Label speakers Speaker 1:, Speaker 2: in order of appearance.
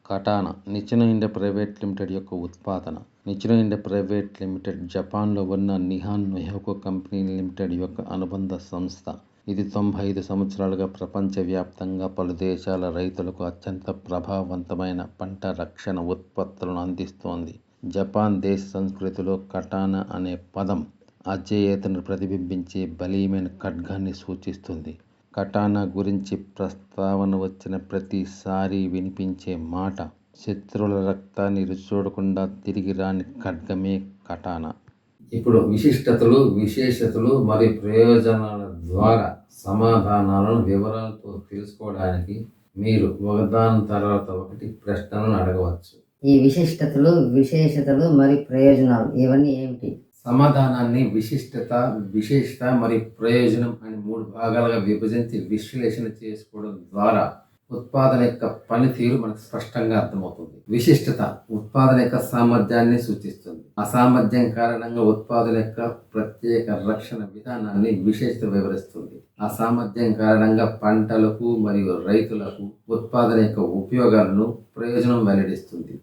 Speaker 1: కటానా నిచినో India private limited యొక్క ఉత్పాదన. నిచినో India private limited జపాన్లో ఉన్న నిహాన్ నొహోకు కంపెనీ లిమిటెడ్ యొక్క అనుబంధ సంస్థ. ఇది 95 సంవత్సరాలుగా ప్రపంచవ్యాప్తంగా పలు దేశాల రైతులకు అత్యంత ప్రభావవంతమైన పంట రక్షణ ఉత్పత్తులను అందిస్తోంది. జపాన్ దేశ సంస్కృతిలో కటానా అనే పదం అజేయతను ప్రతిబింబించే బలీయమైన ఖడ్గాన్ని సూచిస్తుంది. కటానా గురించి ప్రస్తావన వచ్చిన ప్రతిసారి వినిపించే మాట శత్రువుల రక్తాన్ని రుచి చూడకుండా తిరిగి రాని ఖడ్గమే కటానా. ఇప్పుడు విశిష్టతలు, విశేషతలు మరియు ప్రయోజనాల ద్వారా సమాధానాలను వివరాలతో తెలుసుకోవడానికి మీరు ఒకదాని తర్వాత ఒకటి ప్రశ్నలను అడగవచ్చు.
Speaker 2: ఈ విశిష్టతలు, విశేషతలు మరియు ప్రయోజనాలు ఇవన్నీ ఏమిటి?
Speaker 1: సమాధానాన్ని విశిష్టత, విశేషత మరియు ప్రయోజనం అని 3 భాగాలుగా విభజించి విశ్లేషణ చేసుకోవడం ద్వారా ఉత్పాదన యొక్క పనితీరు మనకు స్పష్టంగా అర్థమవుతుంది. విశిష్టత ఉత్పాదన యొక్క సామర్థ్యాన్ని సూచిస్తుంది. అసామర్థ్యం కారణంగా ఉత్పాదన యొక్క ప్రత్యేక రక్షణ విధానాన్ని విశేషత వివరిస్తుంది. అసామర్థ్యం కారణంగా పంటలకు మరియు రైతులకు ఉత్పాదన యొక్క ఉపయోగాలను, ప్రయోజనం వెల్లడిస్తుంది.